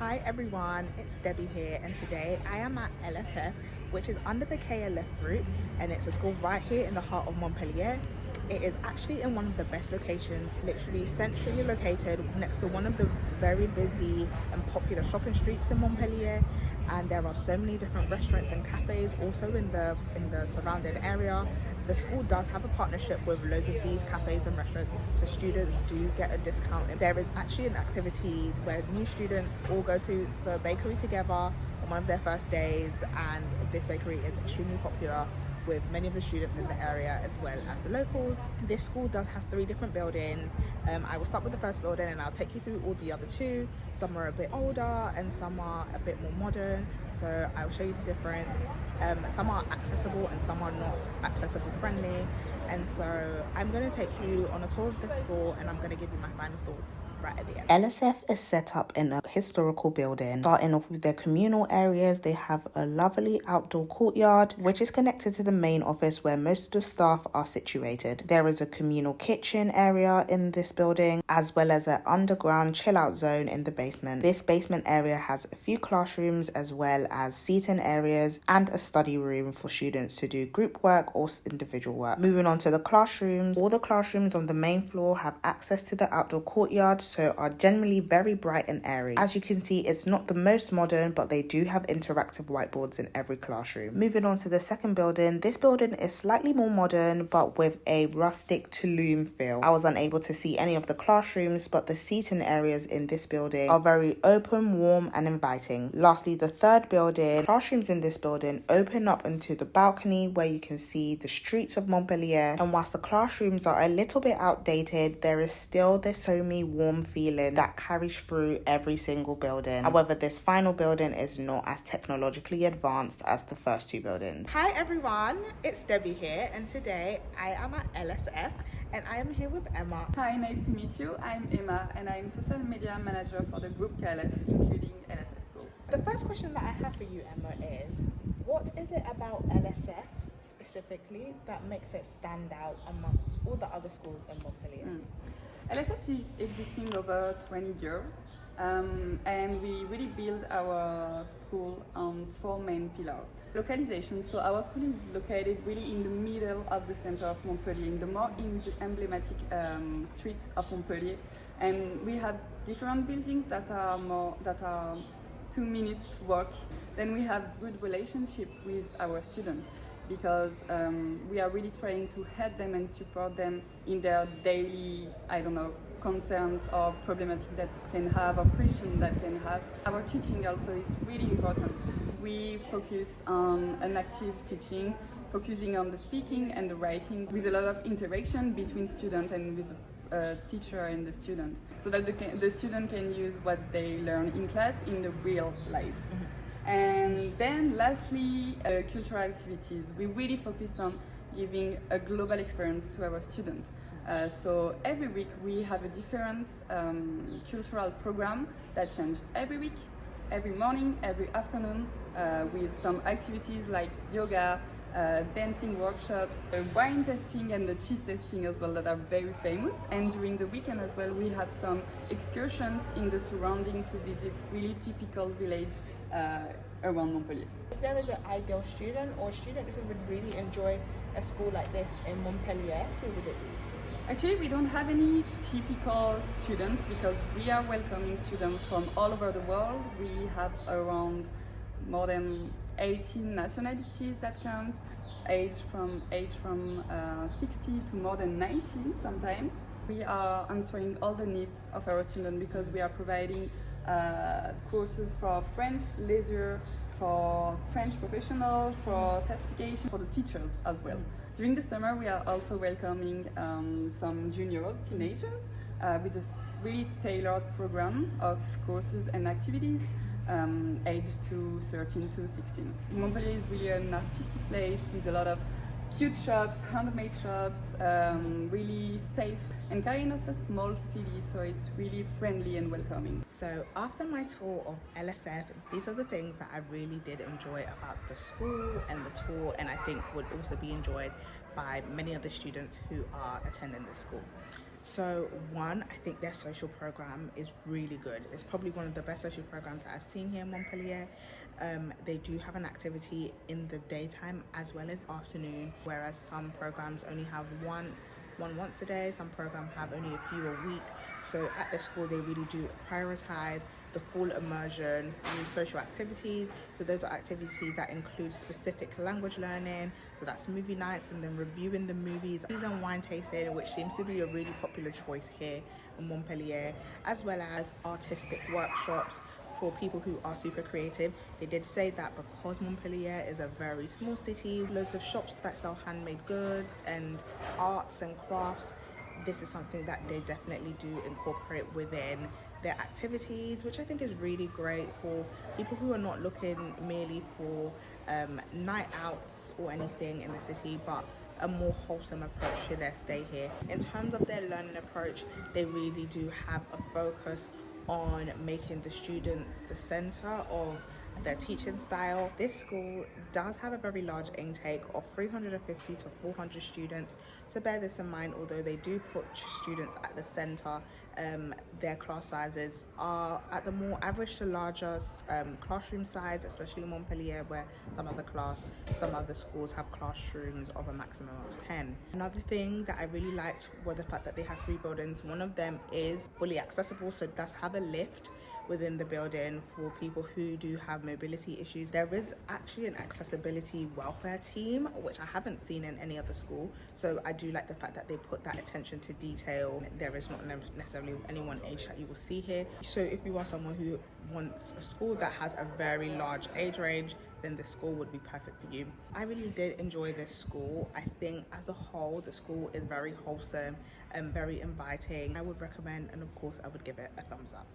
Hi everyone, it's Debbie here, and today I am at LSF, which is under the KLF group, and it's a school right here in the heart of Montpellier. It is actually in one of the best locations, literally centrally located next to one of the very busy and popular shopping streets in Montpellier. And there are so many different restaurants and cafes also in the surrounding area. The school does have a partnership with loads of these cafes and restaurants, so students do get a discount. There is actually an activity where new students all go to the bakery together on one of their first days, and this bakery is extremely popular with many of the students in the area as well as the locals. This school does have 3 different buildings. I will start with the first building and I'll take you through all the other 2. Some are a bit older and some are a bit more modern, so I will show you the difference. Some are accessible and some are not accessible friendly, and so I'm going to take you on a tour of the school and I'm going to give you my final thoughts right at the end. LSF is set up in a historical building. Starting off with their communal areas, they have a lovely outdoor courtyard which is connected to the main office where most of the staff are situated. There is a communal kitchen area in this building, as well as an underground chill out zone in the basement. This basement area has a few classrooms as well as seating areas and a study room for students to do group work or individual work. Moving on to the classrooms, all the classrooms on the main floor have access to the outdoor courtyard, so are generally very bright and airy. As you can see, it's not the most modern, but they do have interactive whiteboards in every classroom. Moving on to the second building, this building is slightly more modern but with a rustic Tulum feel. I was unable to see any of the classrooms, but the seating areas in this building are very open, warm and inviting. Lastly, the third building, classrooms in this building open up into the balcony where you can see the streets of Montpellier, and whilst the classrooms are a little bit outdated, there is still this homey, warm feeling that carries through every single building. However, this final building is not as technologically advanced as the first 2 buildings. Hi everyone, it's Debbie here, and today I am at LSF and I am here with Emma. Hi, nice to meet you. I'm Emma and I'm social media manager for the group KLF, including LSF School. The first question that I have for you, Emma, is what is it about LSF specifically that makes it stand out amongst all the other schools in Montpellier? LSF is existing over 20 years, and we really build our school on 4 main pillars. Localization, so our school is located really in the middle of the center of Montpellier, in the more emblematic streets of Montpellier, and we have different buildings that are 2 minutes walk. Then we have good relationship with our students, because we are really trying to help them and support them in their daily, concerns or problematic that can have, or question that can have. Our teaching also is really important. We focus on an active teaching, focusing on the speaking and the writing, with a lot of interaction between student and with the teacher and the student, so that the student can use what they learn in class in the real life. And then lastly, cultural activities. We really focus on giving a global experience to our students. So every week we have a different cultural program that change every week, every morning, every afternoon, with some activities like yoga, dancing workshops, wine tasting and the cheese tasting as well, that are very famous. And during the weekend as well, we have some excursions in the surrounding to visit really typical village around Montpellier. If there is an ideal student or student who would really enjoy a school like this in Montpellier, who would it be? Actually, we don't have any typical students, because we are welcoming students from all over the world. We have around more than 18 nationalities that comes, age from 60 to more than 19 sometimes. We are answering all the needs of our students, because we are providing courses for French leisure, for French professional, for certification, for the teachers as well. During the summer, we are also welcoming some juniors, teenagers, with a really tailored program of courses and activities, aged to 13 to 16. Montpellier is really an artistic place with a lot of cute shops, handmade shops, really safe, and kind of a small city, so it's really friendly and welcoming. So after my tour of LSF, these are the things that I really did enjoy about the school and the tour, and I think would also be enjoyed by many of the students who are attending the school. So one, I think their social program is really good. It's probably one of the best social programs that I've seen here in Montpellier. They do have an activity in the daytime as well as afternoon, whereas some programs only have one once a day, some programs have only a few a week. So at the school they really do prioritize the full immersion through social activities. So those are activities that include specific language learning, so that's movie nights and then reviewing the movies, and wine tasting, which seems to be a really popular choice here in Montpellier, as well as artistic workshops for people who are super creative. They did say that because Montpellier is a very small city, loads of shops that sell handmade goods and arts and crafts, this is something that they definitely do incorporate within their activities, which I think is really great for people who are not looking merely for night outs or anything in the city, but a more wholesome approach to their stay here. In terms of their learning approach, they really do have a focus on making the students the center of their teaching style. This school does have a very large intake of 350 to 400 students, so bear this in mind. Although they do put students at the center, their class sizes are at the more average to larger classroom size, especially in Montpellier, where some other schools have classrooms of a maximum of 10. Another thing that I really liked was the fact that they have 3 buildings. One of them is fully accessible, so it does have a lift within the building for people who do have mobility issues. There is actually an accessibility welfare team, which I haven't seen in any other school, so I do like the fact that they put that attention to detail. There is not necessarily any one age that you will see here, so if you are someone who wants a school that has a very large age range, then this school would be perfect for you. I really did enjoy this school. I think as a whole the school is very wholesome and very inviting. I would recommend, and of course I would give it a thumbs up.